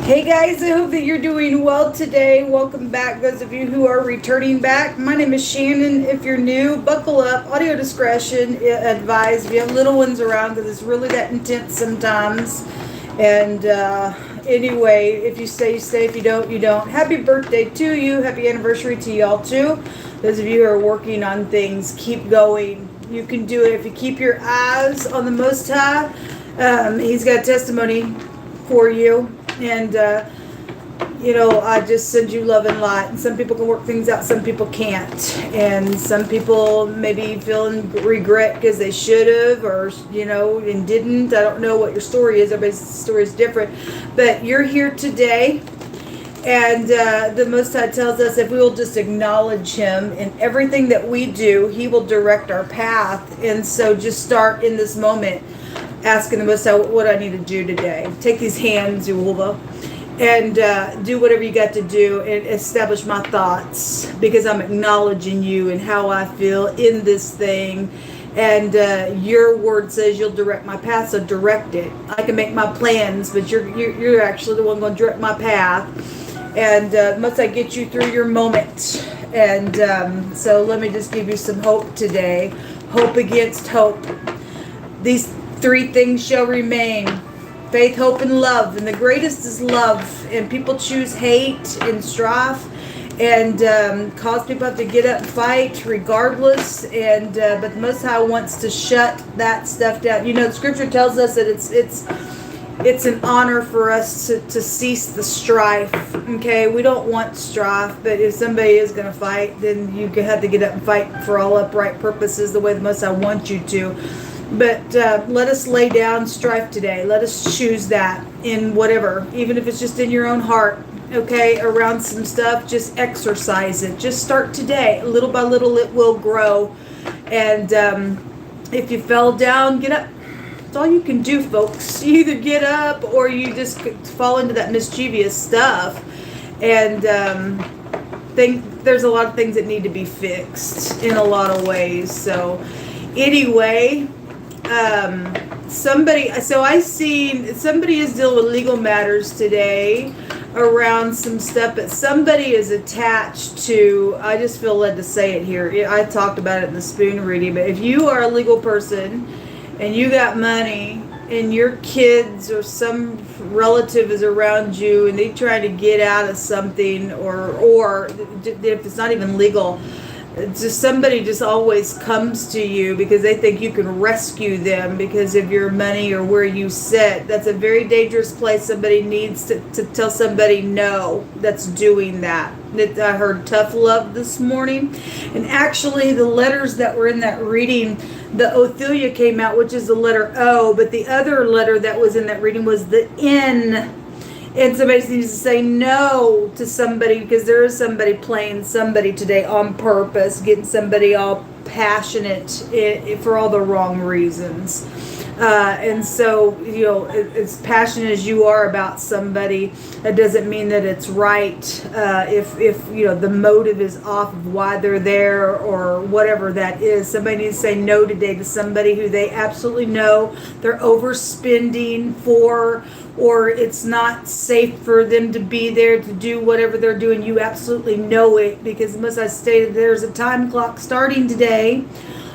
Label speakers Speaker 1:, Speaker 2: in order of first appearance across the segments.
Speaker 1: Hey guys, I hope that you're doing well today. Welcome back, those of you who are returning back. My name is Shannon. If you're new, buckle up. Audio discretion advised. If you have little ones around, because it's really that intense sometimes. And anyway, if you stay, you stay. If you don't, you don't. Happy birthday to you. Happy anniversary to y'all too. Those of you who are working on things, keep going. You can do it if you keep your eyes on the Most High. He's got testimony for you. And, I just send you love and light. And some people can work things out, some people can't. And some people maybe feeling regret because they should have or, and didn't. I don't know what your story is. Everybody's story is different. But you're here today. And the Most High tells us if we will just acknowledge Him in everything that we do, He will direct our path. And so just start in this moment asking the Most High what I need to do today. Take these hands, Yehovah, and do whatever you got to do and establish my thoughts because I'm acknowledging you and how I feel in this thing. And your word says you'll direct my path, so direct it. I can make my plans, but you're actually the one going to direct my path. And must I get you through your moment. And so let me just give you some hope today. Hope against hope. These three things shall remain: faith, hope, and love. And the greatest is love. And people choose hate and strife and cause people to get up and fight regardless. And but the Most High wants to shut that stuff down. The Scripture tells us that it's an honor for us to cease the strife. Okay, we don't want strife, but if somebody is going to fight, then you have to get up and fight for all upright purposes the way the Most High wants you to. But let us lay down strife today. Let us choose that in whatever, even if it's just in your own heart, okay, around some stuff. Just exercise it. Just start today. Little by little, it will grow. And if you fell down, get up. That's all you can do, folks. You either get up or you just fall into that mischievous stuff. And there's a lot of things that need to be fixed in a lot of ways. So anyway, somebody is dealing with legal matters today around some stuff, but somebody is attached to, I just feel led to say it here. I talked about it in the spoon reading, but if you are a legal person and you got money and your kids or some relative is around you and they try to get out of something or if it's not even legal, just somebody just always comes to you because they think you can rescue them because of your money or where you sit. That's a very dangerous place. Somebody needs to tell somebody no that's doing that. I heard tough love this morning. And actually the letters that were in that reading, the Othelia came out, which is the letter O, but the other letter that was in that reading was the N. And somebody needs to say no to somebody because there is somebody playing somebody today on purpose, getting somebody all passionate for all the wrong reasons. And so, as passionate as you are about somebody, that doesn't mean that it's right if the motive is off of why they're there or whatever that is. Somebody needs to say no today to somebody who they absolutely know they're overspending for, or it's not safe for them to be there to do whatever they're doing. You absolutely know it because, as I stated, there's a time clock starting today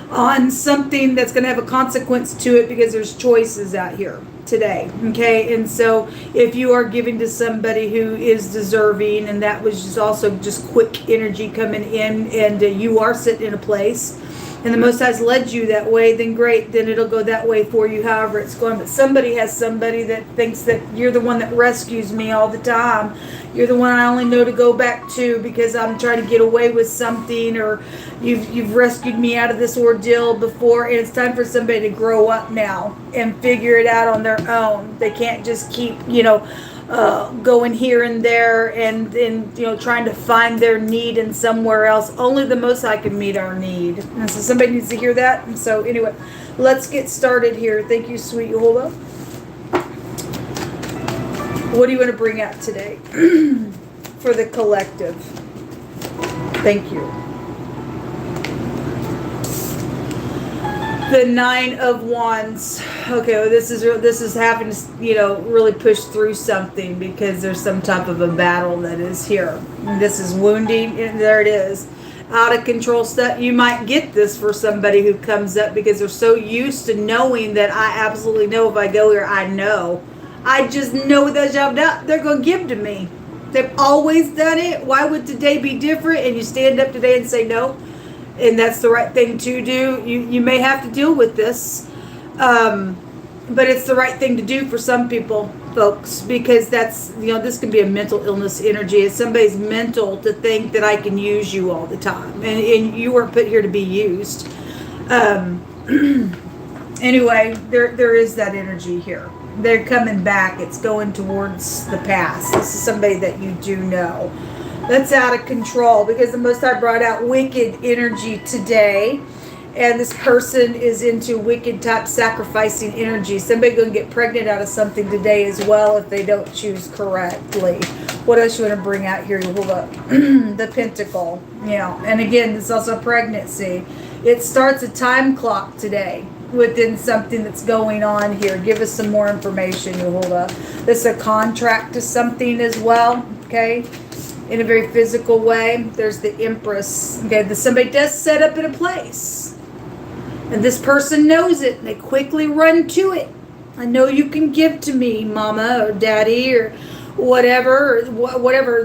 Speaker 1: on something that's going to have a consequence to it because there's choices out here today. Okay, and so if you are giving to somebody who is deserving, and that was just also just quick energy coming in, and you are sitting in a place and the Most High's led you that way, then great, then it'll go that way for you, however it's going. But somebody has somebody that thinks that you're the one that rescues me all the time. You're the one I only know to go back to because I'm trying to get away with something, or you've rescued me out of this ordeal before, and it's time for somebody to grow up now and figure it out on their own. They can't just keep, going here and there and trying to find their need in somewhere else. Only the Most High can meet our need. And so somebody needs to hear that. And so anyway, let's get started here. Thank you, sweet Yehovah. What do you want to bring out today for the collective? Thank you. The Nine of Wands. Okay, well, this is having to, really push through something because there's some type of a battle that is here. And this is wounding, and there it is. Out of control stuff. You might get this for somebody who comes up because they're so used to knowing that I absolutely know if I go here, I know. I just know that job they're going to give to me. They've always done it. Why would today be different? And you stand up today and say no. And that's the right thing to do. You may have to deal with this, but it's the right thing to do for some people, folks, because that's, this can be a mental illness energy. It's somebody's mental to think that I can use you all the time, and you weren't put here to be used. Anyway, there is that energy here. They're coming back. It's going towards the past. This is somebody that you do know. That's out of control because the Most High brought out wicked energy today. And this person is into wicked type sacrificing energy. Somebody going to get pregnant out of something today as well if they don't choose correctly. What else you want to bring out here? You hold up the Pentacle. And again, this is also pregnancy. It starts a time clock today within something that's going on here. Give us some more information. You hold up. This is a contract to something as well. Okay. In a very physical way. There's the Empress. Okay, somebody does set up in a place. And this person knows it. And they quickly run to it. I know you can give to me, mama or daddy or whatever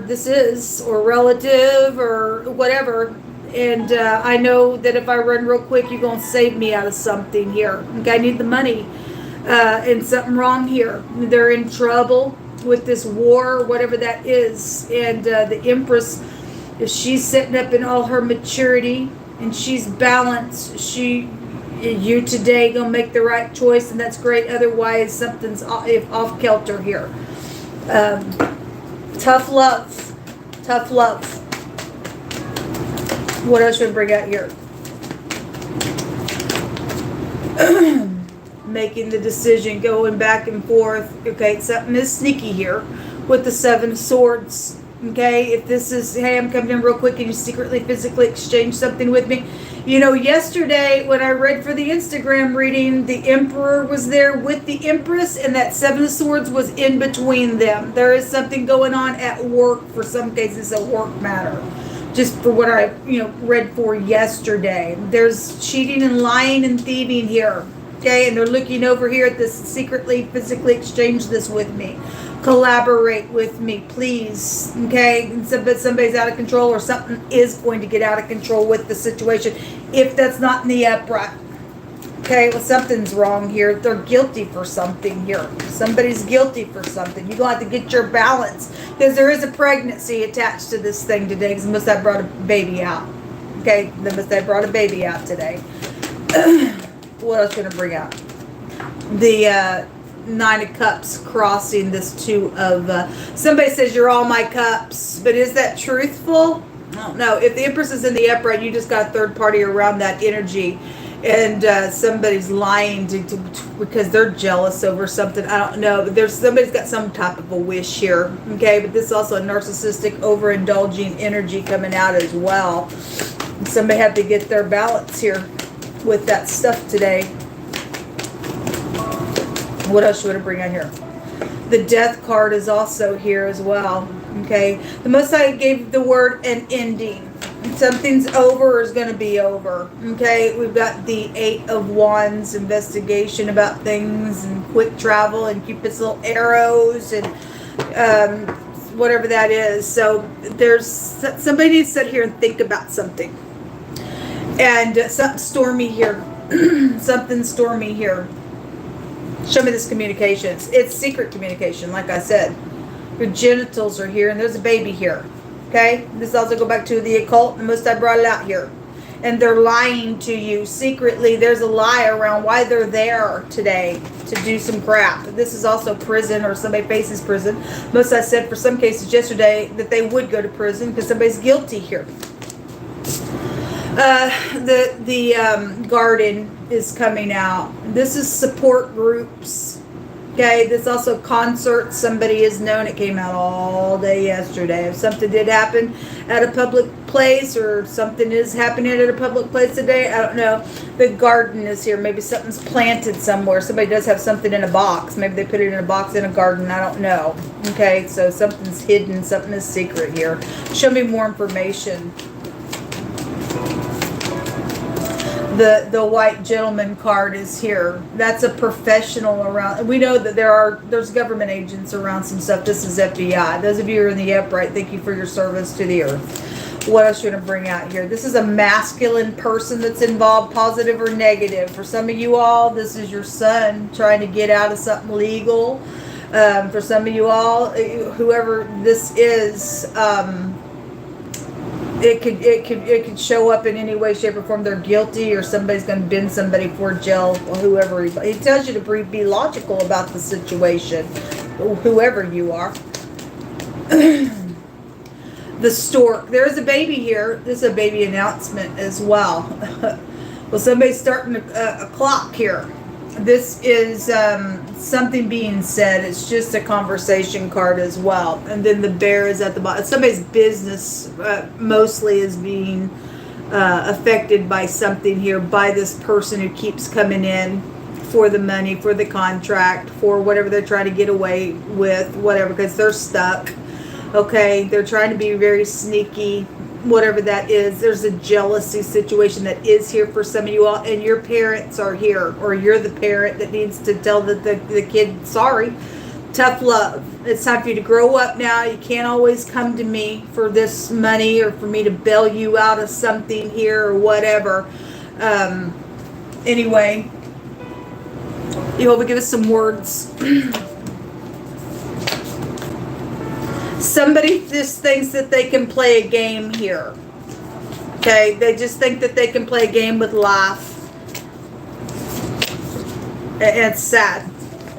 Speaker 1: this is, or relative or whatever. And I know that if I run real quick, you're going to save me out of something here. Okay, I need the money. And something wrong here. They're in trouble with this war, whatever that is. And the Empress, if she's sitting up in all her maturity and she's balanced, you today gonna make the right choice, and that's great. Otherwise, something's off kilter here. Tough love. What else should I bring out here? Making the decision, going back and forth. Okay, something is sneaky here with the Seven of Swords. Okay, if this is, hey, I'm coming in real quick and you secretly, physically exchange something with me. Yesterday when I read for the Instagram reading, the Emperor was there with the Empress, and that Seven of Swords was in between them. There is something going on at work. For some cases, a work matter. Just for what I, read for yesterday. There's cheating and lying and thieving here. Okay, and they're looking over here at this, secretly, physically exchange this with me. Collaborate with me, please. Okay, but somebody's out of control, or something is going to get out of control with the situation. If that's not in the upright. Okay, well, something's wrong here. They're guilty for something here. Somebody's guilty for something. You're going to have to get your balance. Because there is a pregnancy attached to this thing today. Because the Most High brought a baby out. Okay, the Most High brought a baby out today. What else going to bring out? The Nine of Cups crossing this Two of... somebody says you're all my cups. But is that truthful? I don't know. If the Empress is in the upright, you just got a third party around that energy. And somebody's lying to because they're jealous over something. I don't know. But somebody's got some type of a wish here. Okay, but this is also a narcissistic, overindulging energy coming out as well. Somebody had to get their balance here with that stuff today. What else should I bring out here? The Death card is also here as well. Okay, the Most High gave the word an ending. Something's over or is going to be over. Okay, we've got the Eight of Wands, investigation about things and quick travel and Cupid's little arrows and whatever that is. So there's somebody needs to sit here and think about something. And something stormy here. Something stormy here. Show me this communication. It's secret communication, like I said. Your genitals are here, and there's a baby here. Okay? This also go back to the occult. The Most High brought it out here. And they're lying to you secretly. There's a lie around why they're there today to do some crap. This is also prison, or somebody faces prison. Most High said for some cases yesterday that they would go to prison because somebody's guilty here. The garden is coming out. This is support groups. Okay, this also concert. Somebody is known. It came out all day yesterday. If something did happen at a public place or something is happening at a public place today, I don't know. The garden is here. Maybe something's planted somewhere. Somebody does have something in a box. Maybe they put it in a box in a garden. I don't know. Okay, so something's hidden. Something is secret here. Show me more information. The white gentleman card is here. That's a professional around. We know that there's government agents around some stuff. This is FBI. Those of you who are in the upright, thank you for your service to the earth. What else you're going to bring out here? This is a masculine person that's involved, positive or negative. For some of you all, this is your son trying to get out of something legal. For some of you all, whoever this is, it could show up in any way, shape, or form. They're guilty, or somebody's going to bend somebody for jail, or whoever. He tells you to be logical about the situation, whoever you are. The stork. There's a baby here. This is a baby announcement as well. Well, somebody's starting a clock here. This is something being said. It's just a conversation card as well. And then the bear is at the bottom. Somebody's business mostly is being affected by something here, by this person who keeps coming in for the money, for the contract, for whatever they're trying to get away with, whatever, because they're stuck. Okay, they're trying to be very sneaky, whatever that is. There's a jealousy situation that is here for some of you all, and your parents are here, or you're the parent that needs to tell the kid, sorry, tough love. It's time for you to grow up now. You can't always come to me for this money or for me to bail you out of something here or whatever. Anyway, Jehovah, give us some words. Somebody just thinks that they can play a game here. Okay, they just think that they can play a game with life. And it's sad.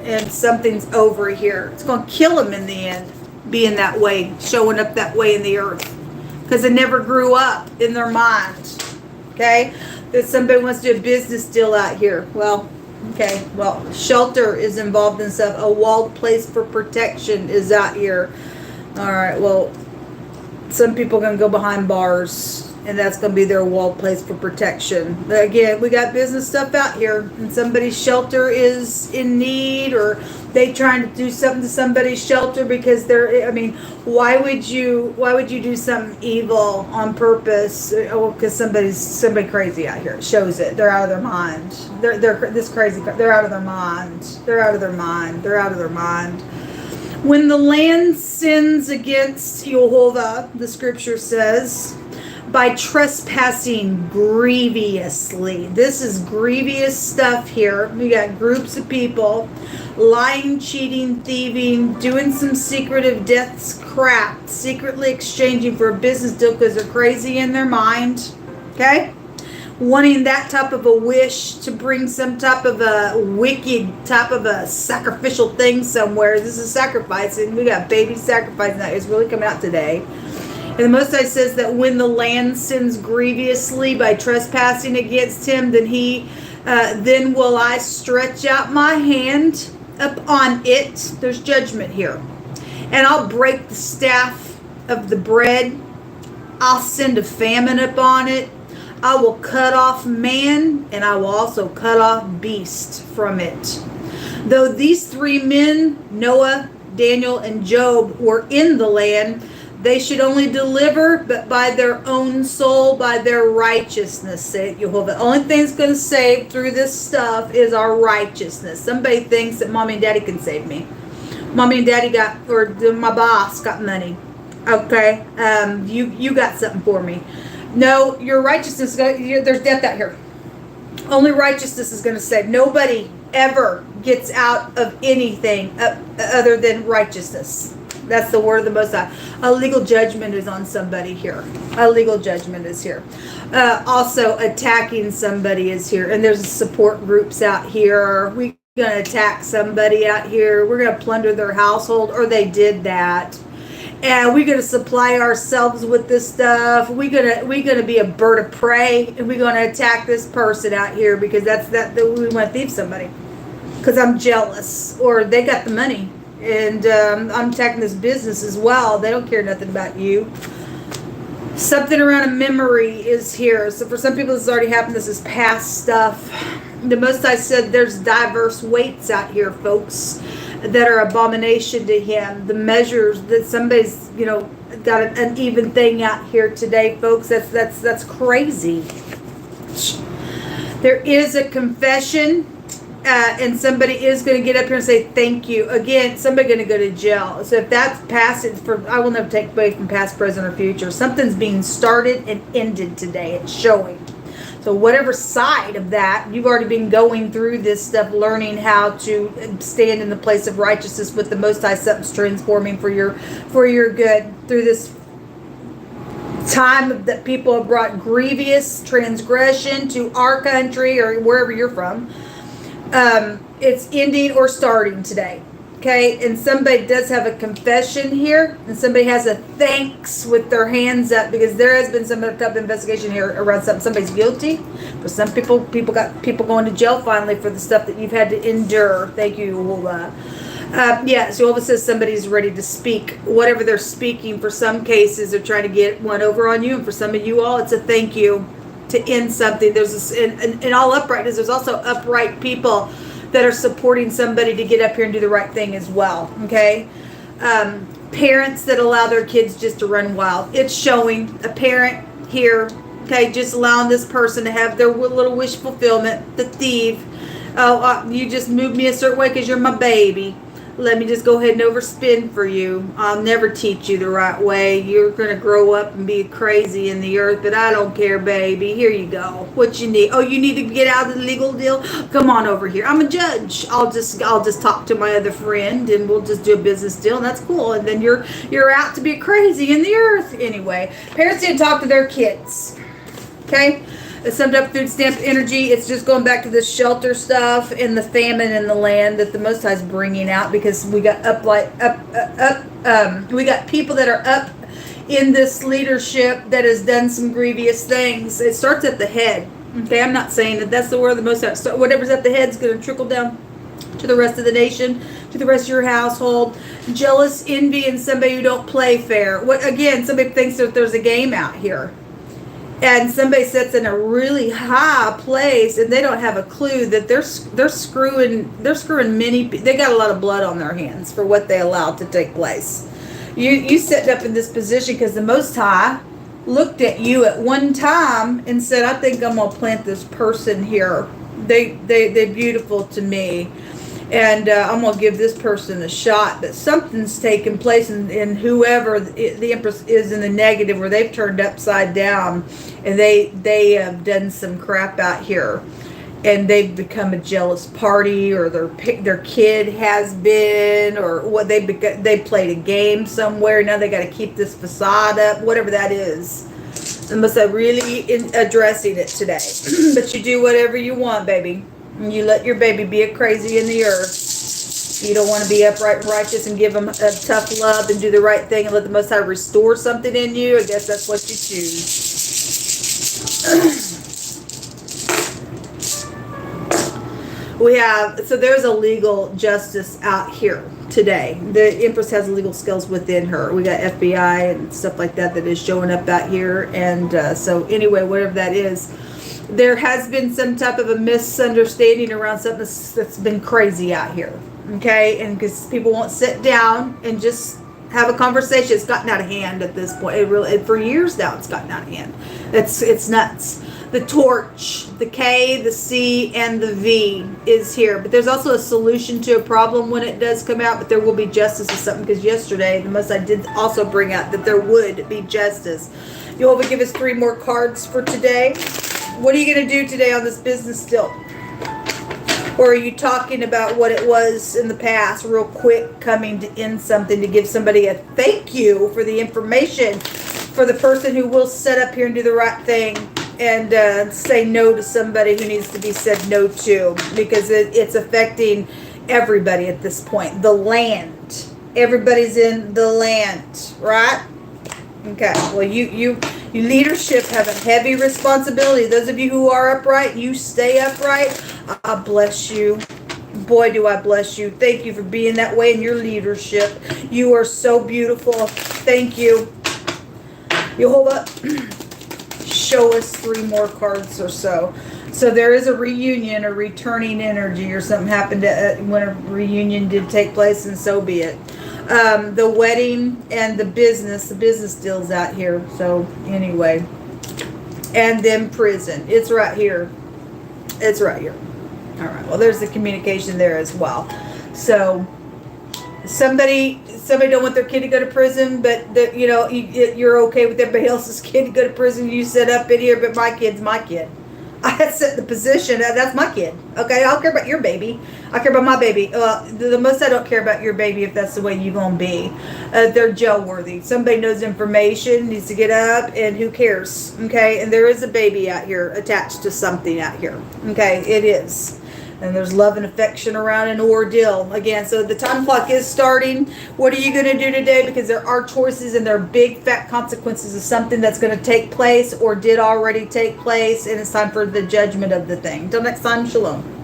Speaker 1: And something's over here. It's going to kill them in the end, being that way, showing up that way in the earth. Because it never grew up in their mind. Okay, that somebody wants to do a business deal out here. Well, okay, well, shelter is involved in stuff. A walled place for protection is out here. All right, well, some people are going to go behind bars, and that's going to be their walled place for protection. But again, we got business stuff out here, and somebody's shelter is in need, or they trying to do something to somebody's shelter because they're, I mean, why would you do something evil on purpose? Oh, because somebody crazy out here. It shows it. They're out of their mind. They're this crazy. They're out of their mind. They're out of their mind. They're out of their mind. When the land sins against Jehovah, the scripture says, by trespassing grievously. This is grievous stuff here. We got groups of people lying, cheating, thieving, doing some secretive death's crap, secretly exchanging for a business deal because they're crazy in their mind. Okay? Wanting that type of a wish to bring some type of a wicked type of a sacrificial thing somewhere. This is sacrifice, and we got baby sacrifice that is really coming out today. And the Most High says that when the land sins grievously by trespassing against him, then will I stretch out my hand upon it. There's judgment here. And I'll break the staff of the bread. I'll send a famine upon it. I will cut off man, and I will also cut off beast from it. Though these three men, Noah, Daniel, and Job, were in the land, they should only deliver, but by their own soul, by their righteousness, saith Jehovah. The only thing that's going to save through this stuff is our righteousness. Somebody thinks that mommy and daddy can save me. Mommy and daddy my boss got money. Okay, you got something for me. No, your righteousness, there's death out here. Only righteousness is going to save. Nobody ever gets out of anything other than righteousness. That's the word of the Most High. A legal judgment is on somebody here. A legal judgment is here. Also, attacking somebody is here. And there's support groups out here. We're going to attack somebody out here. We're going to plunder their household, or they did that. And we're going to supply ourselves with this stuff. We're gonna be a bird of prey, and we're going to attack this person out here because we want to thieve somebody. because I'm jealous, or they got the money, and I'm attacking this business as well. They don't care nothing about you. Something around a memory is here. So for some people, this has already happened. This is past stuff. The Most High said there's diverse weights out here, folks, that are abomination to him. The measures that somebody's, got an even thing out here today, folks. That's crazy. There is a confession, and somebody is going to get up here and say thank you. Again, somebody going to go to jail. So if that's past, I will never take away from past, present, or future. Something's being started and ended today. It's showing. So whatever side of that, you've already been going through this stuff, learning how to stand in the place of righteousness with the Most High. Something's transforming for your good through this time that people have brought grievous transgression to our country or wherever you're from. It's ending or starting today. Okay, and somebody does have a confession here, and somebody has a thanks with their hands up, because there has been some type of investigation here around something. Somebody's guilty. For some people got people going to jail finally for the stuff that you've had to endure. Thank you, Hula. So all of a sudden somebody's ready to speak. Whatever they're speaking, for some cases, they're trying to get one over on you, and for some of you all, it's a thank you to end something. There's this, in all uprightness, there's also upright people that are supporting somebody to get up here and do the right thing as well. Okay, parents that allow their kids just to run wild. It's showing a parent here. Okay, just allowing this person to have their little wish fulfillment. The thief. Oh, you just moved me a certain way because you're my baby. Let me just go ahead and overspend for you. I'll never teach you the right way. You're going to grow up and be crazy in the earth, but I don't care, baby. Here you go. What you need? Oh, you need to get out of the legal deal? Come on over here. I'm a judge. I'll just talk to my other friend, and we'll just do a business deal, and that's cool. And then you're out to be crazy in the earth. Anyway, parents need to talk to their kids. Okay? It's summed up food stamp energy. It's just going back to the shelter stuff and the famine in the land that the Most High is bringing out, because we got we got people that are up in this leadership that has done some grievous things. It starts at the head. Okay, I'm not saying that that's the word of the Most High. So whatever's at the head is going to trickle down to the rest of the nation, to the rest of your household. Jealous, envy, and somebody who don't play fair. Somebody thinks that there's a game out here, and somebody sits in a really high place, and they don't have a clue that they're screwing many. They got a lot of blood on their hands for what they allowed to take place. You sitting up in this position because the Most High looked at you at one time and said, "I think I'm gonna plant this person here. They're beautiful to me, and I'm gonna give this person a shot." But something's taken place, and whoever the Empress is in the negative, where they've turned upside down, and they have done some crap out here, and they've become a jealous party, or their kid has been, or what they played a game somewhere. Now they got to keep this facade up, whatever that is. Unless I'm really addressing it today. But you do whatever you want, baby. And you let your baby be a crazy in the earth. You don't want to be upright and righteous and give them a tough love and do the right thing and let the Most High restore something in you. I guess that's what you choose. So there's a legal justice out here today. The Empress has legal skills within her. We got FBI and stuff like that is showing up out here. And so anyway, whatever that is, there has been some type of a misunderstanding around something that's been crazy out here. Okay? And because people won't sit down and just have a conversation. It's gotten out of hand at this point. For years now, it's gotten out of hand. It's nuts. The torch, the K, the C, and the V is here. But there's also a solution to a problem when it does come out, but there will be justice or something, because yesterday, the Most I did also bring out that there would be justice. You'll give us 3 more cards for today. What are you going to do today on this business still? Or are you talking about what it was in the past, real quick, coming to end something, to give somebody a thank you for the information, for the person who will set up here and do the right thing, and say no to somebody who needs to be said no to, because it's affecting everybody at this point. The land. Everybody's in the land, right? Okay. Well, you leadership have a heavy responsibility. Those of you who are upright, you stay upright. I bless you. boy, do I bless you. Thank you for being that way in your leadership. You are so beautiful. Thank you. Jehovah, show us 3 more cards or so. So there is a reunion, a returning energy, or something happened when a reunion did take place, and so be it. The wedding and the business deal's out here. So anyway, and then prison. It's right here. It's right here. All right. Well, there's the communication there as well. So somebody don't want their kid to go to prison, but you're okay with everybody else's kid to go to prison. You sit up in here, but my kid's my kid. I set the position. That's my kid. Okay, I don't care about your baby. I care about my baby. The most I don't care about your baby if that's the way you're gonna be. They're jail worthy. Somebody knows information, needs to get up, and who cares? Okay, and there is a baby out here attached to something out here. Okay, it is. And there's love and affection around an ordeal. Again, so the time clock is starting. What are you going to do today? Because there are choices and there are big fat consequences of something that's going to take place or did already take place. And it's time for the judgment of the thing. Until next time, shalom.